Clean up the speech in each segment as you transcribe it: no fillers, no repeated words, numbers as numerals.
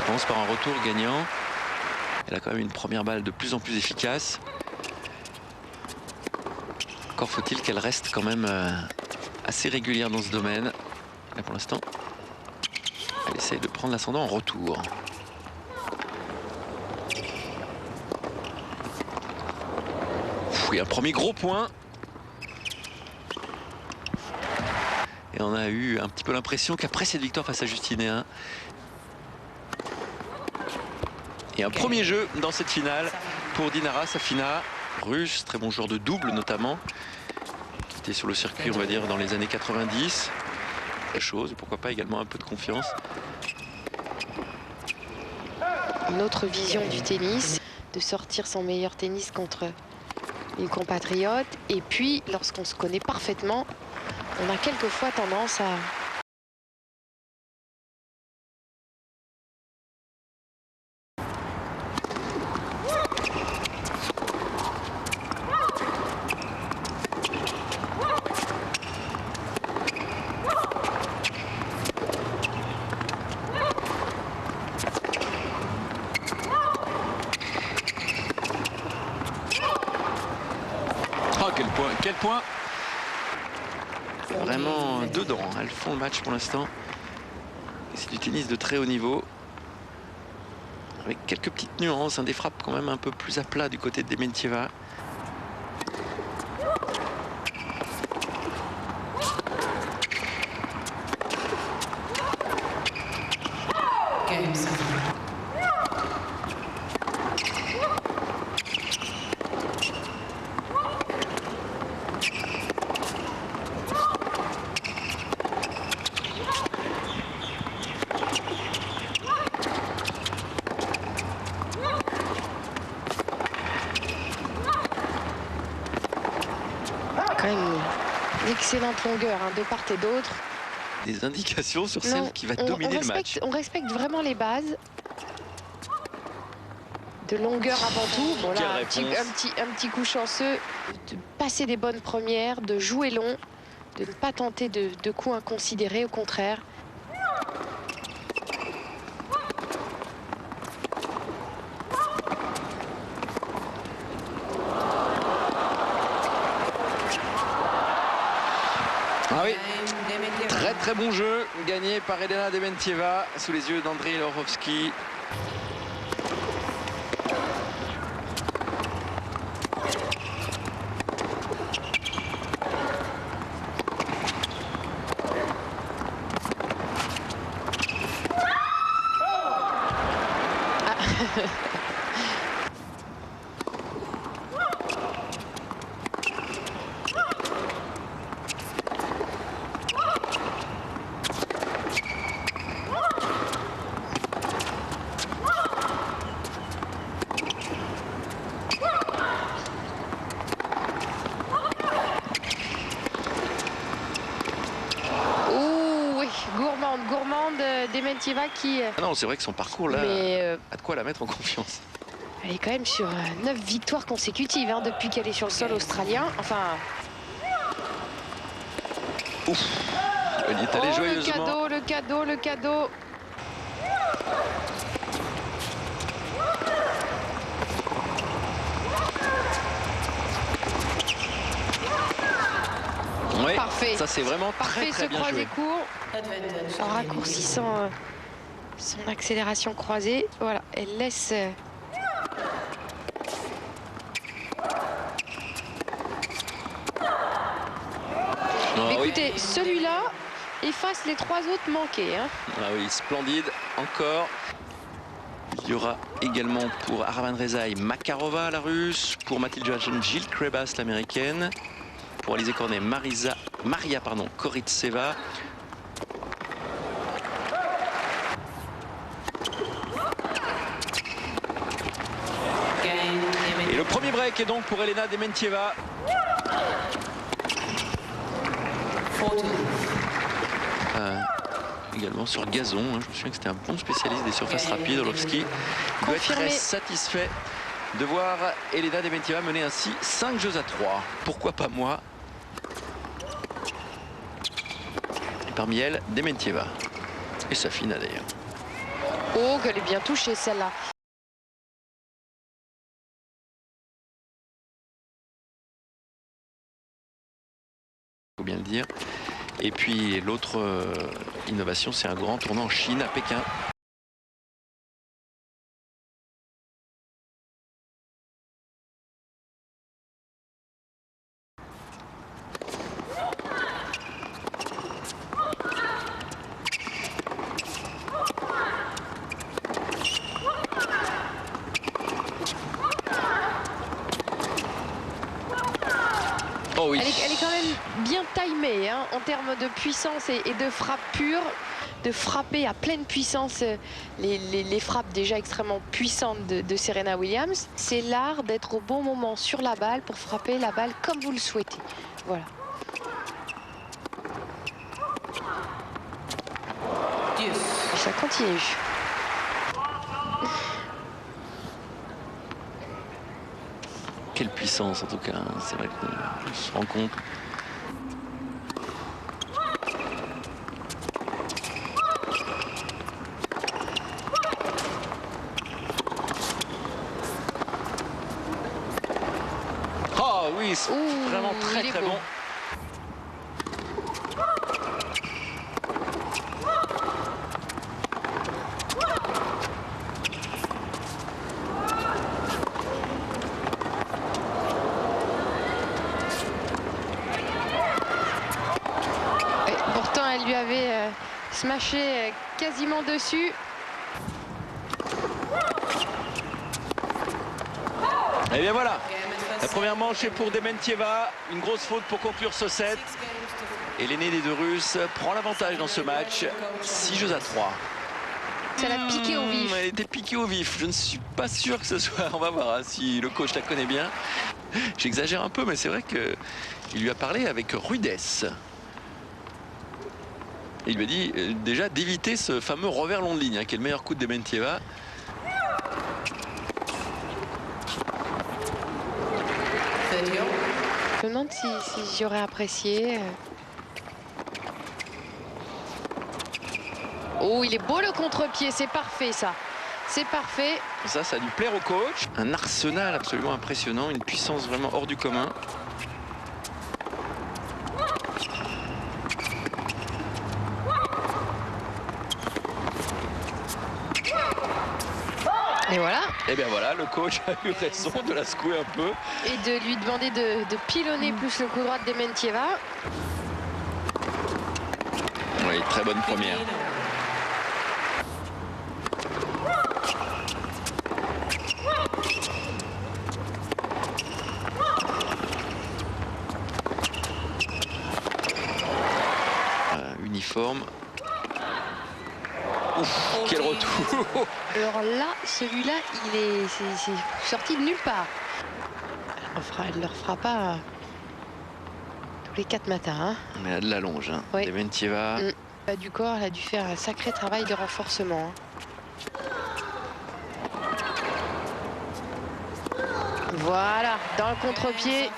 commence par un retour gagnant. Elle a quand même une première balle de plus en plus efficace. Encore faut-il qu'elle reste quand même assez régulière dans ce domaine. Là pour l'instant, elle essaye de prendre l'ascendant en retour. Oui, un premier gros point. Et on a eu un petit peu l'impression qu'après cette victoire face à Justinéen, et un premier jeu dans cette finale pour Dinara Safina, russe, très bon joueur de double notamment, qui était sur le circuit, on va dire, dans les années 90. Chose, pourquoi pas également un peu de confiance. Une autre vision du tennis, de sortir son meilleur tennis contre une compatriote. Et puis, lorsqu'on se connaît parfaitement, on a quelquefois tendance à... Oh, quel point! Vraiment dedans, elles font le match pour l'instant. C'est du tennis de très haut niveau. Avec quelques petites nuances, des frappes quand même un peu plus à plat du côté de Dementieva. Quand même une excellente longueur de part et d'autre. Des indications sur celle qui va dominer le match. On respecte vraiment les bases. De longueur avant tout. Bon, là, un petit coup chanceux. De passer des bonnes premières, de jouer long, de ne pas tenter de coups inconsidérés, au contraire. Ah oui, très bon jeu, gagné par Elena Dementieva sous les yeux d'Andrei Lorovski. Gourmande Dementieva qui... Ah non, c'est vrai que son parcours là a de quoi la mettre en confiance. Elle est quand même sur 9 victoires consécutives depuis qu'elle est sur le sol australien. Enfin... Ouf, elle y est allée joyeusement. Le cadeau. Oui, parfait. Ça c'est vraiment parfait, très bien joué. Court, en raccourcissant son accélération croisée. Voilà, elle laisse... Écoutez, celui-là efface les 3 autres manqués. Ah oui, splendide, encore. Il y aura également pour Aravan Rezaï Makarova, la russe. Pour Mathilde Johansson, Jill Crebas, l'américaine. Pour Alizé Cornet, Maria Koritseva. Et le premier break est donc pour Elena Dementieva. Également sur gazon, je me souviens que c'était un bon spécialiste des surfaces rapides. Orlovski doit être très satisfait de voir Elena Dementieva mener ainsi 5 jeux à 3. Pourquoi pas moi? Et parmi elles, Dementieva et Safina d'ailleurs. Oh, qu'elle est bien touchée celle-là. Faut bien le dire. Et puis l'autre innovation, c'est un grand tournoi en Chine, à Pékin. Oh oui. Elle est quand même bien timée hein, en termes de puissance et de frappe pure, de frapper à pleine puissance les frappes déjà extrêmement puissantes de Serena Williams. C'est l'art d'être au bon moment sur la balle pour frapper la balle comme vous le souhaitez. Voilà. Et ça continue. Quelle puissance en tout cas, c'est vrai qu'on se rend compte. Oh oui, c'est vraiment très bon. Pourtant, elle lui avait smashé quasiment dessus. Et bien voilà, la première manche est pour Dementieva. Une grosse faute pour conclure ce set. Et l'aîné des deux Russes prend l'avantage dans ce match. 6 jeux à 3. Ça l'a piqué au vif. Elle était piquée au vif. Je ne suis pas sûr que ce soit... On va voir hein, si le coach la connaît bien. J'exagère un peu, mais c'est vrai qu'il lui a parlé avec rudesse. Et il lui a dit déjà d'éviter ce fameux revers long de ligne, hein, qui est le meilleur coup de Dementieva. Je me demande si j'aurais apprécié. Oh, il est beau le contre-pied, c'est parfait ça. C'est parfait. Ça a dû plaire au coach. Un arsenal absolument impressionnant, une puissance vraiment hors du commun. Et voilà. Et bien voilà, le coach a eu raison de la secouer un peu. Et de lui demander de pilonner plus le coup droit de Dementieva. Oui, très bonne première. Uniforme. Ouf, quel retour. Alors là, celui-là, c'est sorti de nulle part. Elle ne le refera pas tous les 4 matins. Hein. Mais elle a de la longe. Hein. Oui. Dementieva. Du corps, elle a dû faire un sacré travail de renforcement. Hein. Voilà, dans le contre-pied.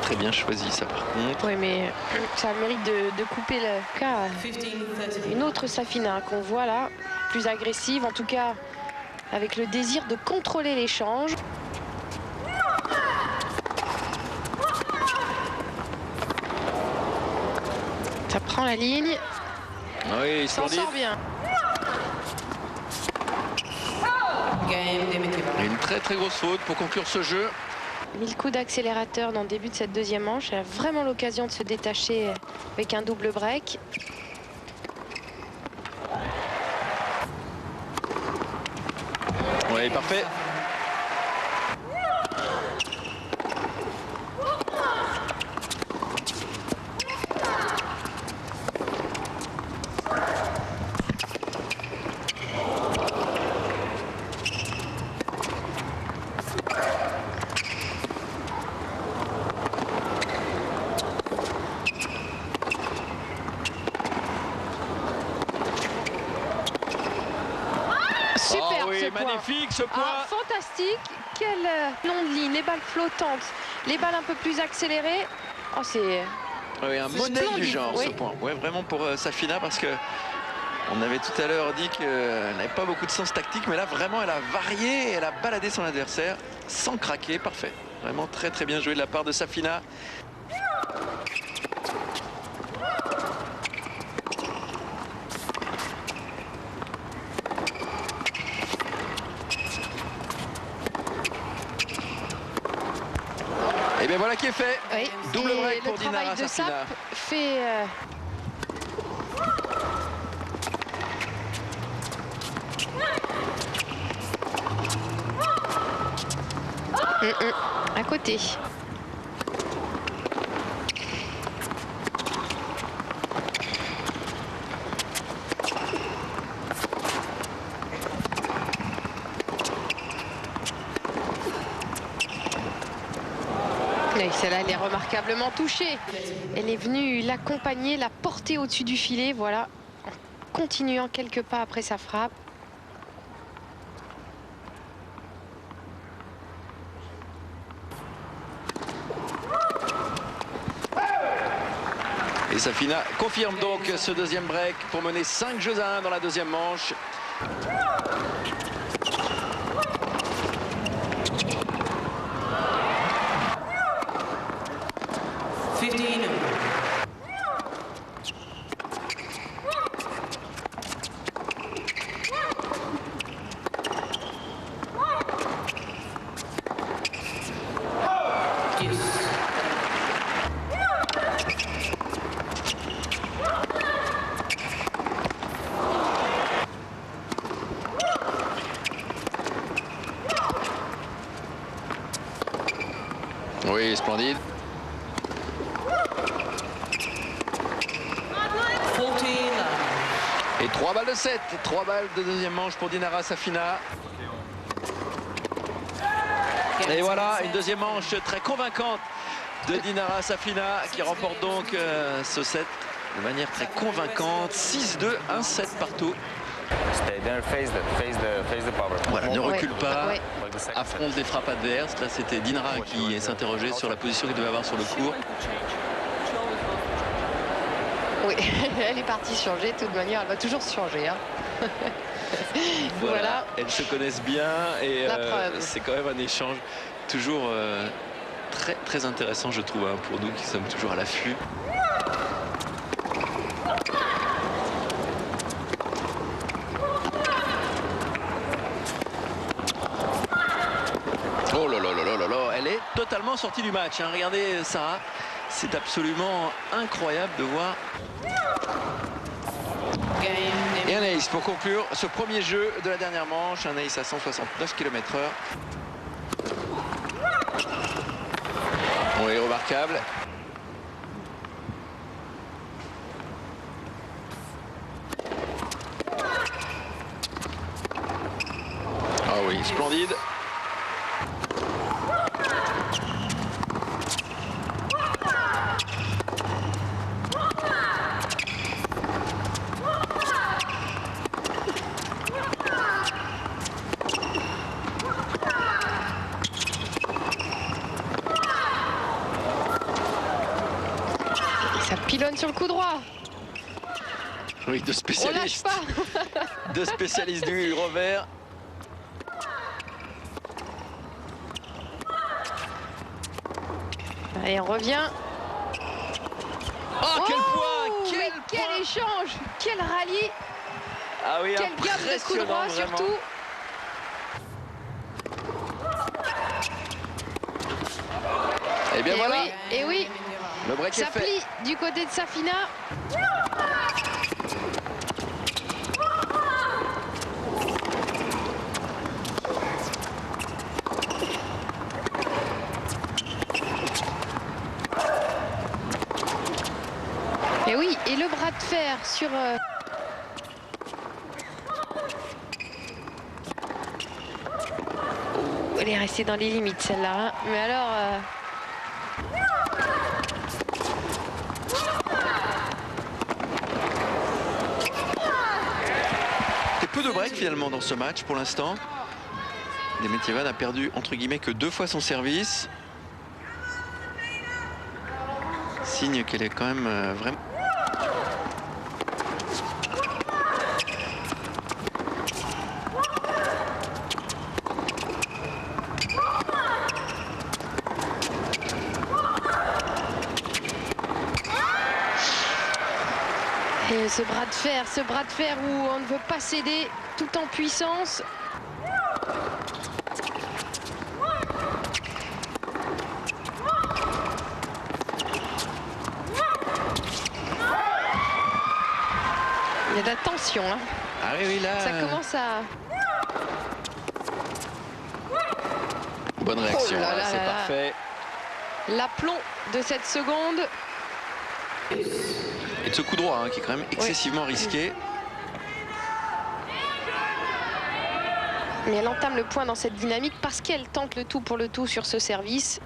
Très bien choisi ça par contre. Oui mais ça a le mérite de couper le cas. Une autre Safina qu'on voit là, plus agressive en tout cas avec le désir de contrôler l'échange. Ça prend la ligne. Oui, s'en sort bien. Une très grosse faute pour conclure ce jeu. 1000 coups d'accélérateur dans le début de cette deuxième manche. Elle a vraiment l'occasion de se détacher avec un double break. Oui, parfait. Super, oh oui, magnifique ce point. Fantastique, quelle longue ligne, les balles flottantes, les balles un peu plus accélérées. Oh, c'est... Oui, un modèle du genre, oui. ce point. Ouais, vraiment pour Safina, parce que on avait tout à l'heure dit qu'elle n'avait pas beaucoup de sens tactique, mais là, vraiment, elle a varié, elle a baladé son adversaire sans craquer. Parfait. Vraiment très, très bien joué de la part de Safina. Et bien voilà qui est fait. Oui. Double Et break pour le travail Dinara de Safina. Sap fait... à côté. Et celle-là, elle est remarquablement touchée. Elle est venue l'accompagner, la porter au-dessus du filet, voilà, en continuant quelques pas après sa frappe. Et Safina confirme donc ce deuxième break pour mener 5-1 dans la deuxième manche. Oui, splendide. Et 3 balles de 7. 3 balles de deuxième manche pour Dinara Safina. Et voilà, une deuxième manche très convaincante de Dinara Safina qui remporte donc ce set de manière très convaincante. 6-2, 1-7 partout. Voilà, ne recule pas, Ouais. affronte des frappes adverses. Là, c'était Dinara qui s'interrogeait sur la position qu'il devait avoir sur le court. Oui, elle est partie changer. De toute manière, elle va toujours se changer. Hein. Voilà, elles se connaissent bien et La preuve. c'est quand même un échange toujours très, très intéressant, je trouve, hein, pour nous qui sommes toujours à l'affût. Oh là là là là là là, elle est totalement sortie du match, hein. Regardez Sarah, c'est absolument incroyable de voir. Et un ace pour conclure ce premier jeu de la dernière manche, un ace à 169 km/h. Oui, remarquable. Ah oui, splendide. Ça pilonne sur le coup droit. Oui, deux On lâche spécialistes. pas. Deux spécialistes du revers. Allez, on revient. Oh, quel Oh, point! mais quel échange, quel rallye, Ah oui, quelle gamme de coups droits vraiment. surtout. Et bien voilà, Oui, et oui, le break ça est fait. plie du côté de Safina. Et oui, et le bras de fer sur... Oh, elle est restée dans les limites celle-là. Hein. Mais alors... C'est peu de break finalement dans ce match pour l'instant. Dementieva n'a perdu entre guillemets que 2 fois son service. Signe qu'elle est quand même vraiment... Et ce bras de fer où on ne veut pas céder tout en puissance. Il y a de la tension, hein. Ah oui, là... Ça commence à... Bonne réaction, Oh là là, là c'est là là. parfait. L'aplomb de cette seconde. Et de ce coup droit, hein, qui est quand même excessivement risqué. Mais elle entame le point dans cette dynamique parce qu'elle tente le tout pour le tout sur ce service.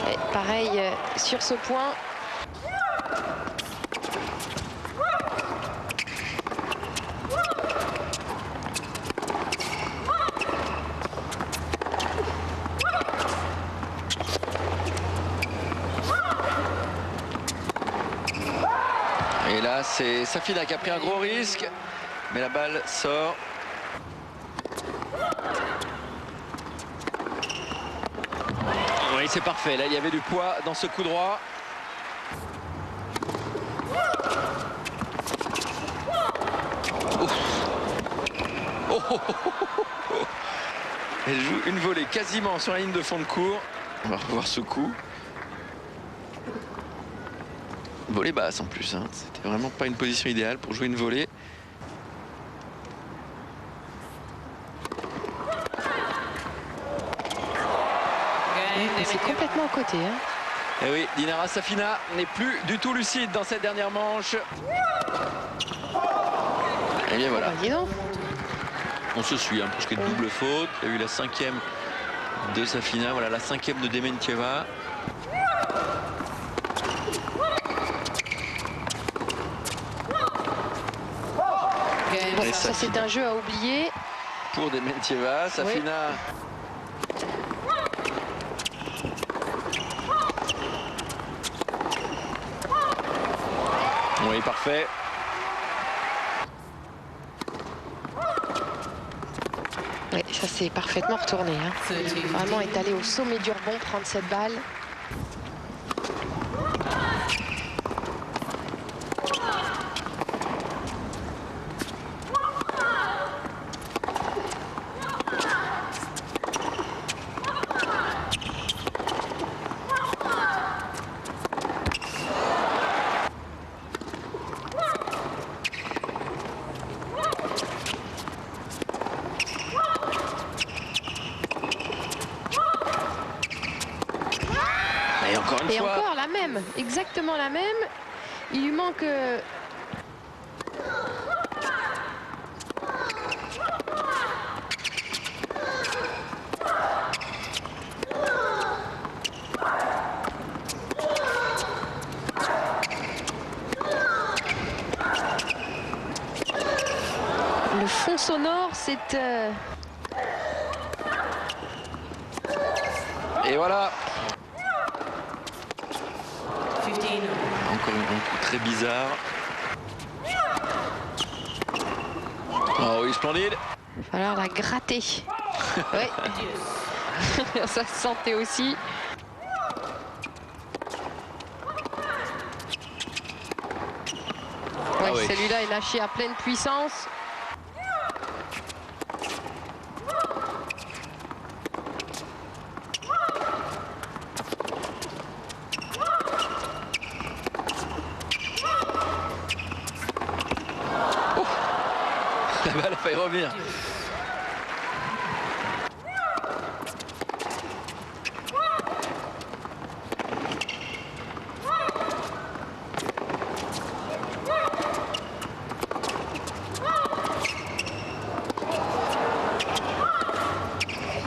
Et pareil sur ce point. Et là, c'est Safina qui a pris un gros risque. Mais la balle sort. Oui, c'est parfait. Là, il y avait du poids dans ce coup droit. Ouf. Oh, oh, oh, oh, oh. Elle joue une volée quasiment sur la ligne de fond de cours. On va revoir ce coup. Volée basse en plus, hein. C'était vraiment pas une position idéale pour jouer une volée. C'est complètement à côté, hein. Et oui, Dinara Safina n'est plus du tout lucide dans cette dernière manche. Et bien voilà. Bah, dis donc. On se suit, hein, parce qu'il y a une double faute. Il y a eu la 5e de Safina, voilà la 5e de Dementieva. Bon, ça c'est un jeu à oublier. Pour Dementieva, Safina. Oui, parfait. Oui, ça c'est parfaitement retourné, hein. Vraiment est allé au sommet du rebond prendre cette balle. Et encore une Et fois. encore la même, exactement la même. Il lui manque... Le fond sonore, c'est... Et voilà. Encore un coup très bizarre. Oh oui, splendide. Il va falloir la gratter. Ouais. Ça se sentait aussi. Ouais, Ah oui. Celui-là est lâché à pleine puissance. La balle a failli revenir.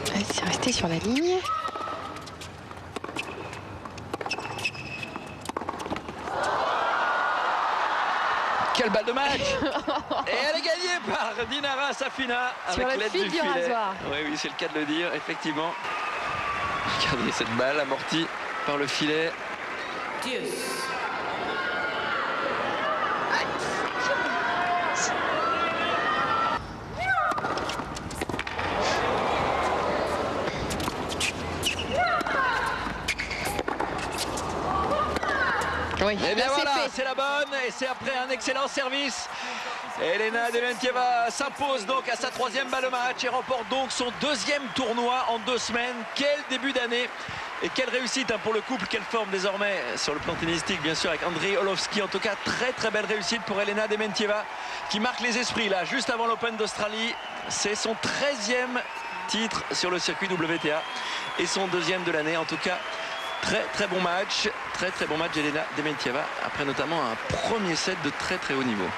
Ouais, c'est resté sur la ligne. Quelle balle de match. Et elle est gagnée. par Dinara Safina sur avec le l'aide fil du du filet. rasoir. Oui, c'est le cas de le dire, effectivement. Regardez cette balle amortie par le filet. Oui, Et bien là, voilà, fait. c'est la bonne et c'est après un excellent service. Elena Dementieva s'impose donc à sa 3e balle au match et remporte donc son 2e tournoi en 2 semaines. Quel début d'année et quelle réussite pour le couple qu'elle forme désormais sur le plan tennistique, bien sûr, avec Andrei Orlovski. En tout cas, très belle réussite pour Elena Dementieva qui marque les esprits là, juste avant l'Open d'Australie. C'est son 13e titre sur le circuit WTA et son 2e de l'année. En tout cas, très bon match, très bon match d'Elena Dementieva, après notamment un premier set de très haut niveau.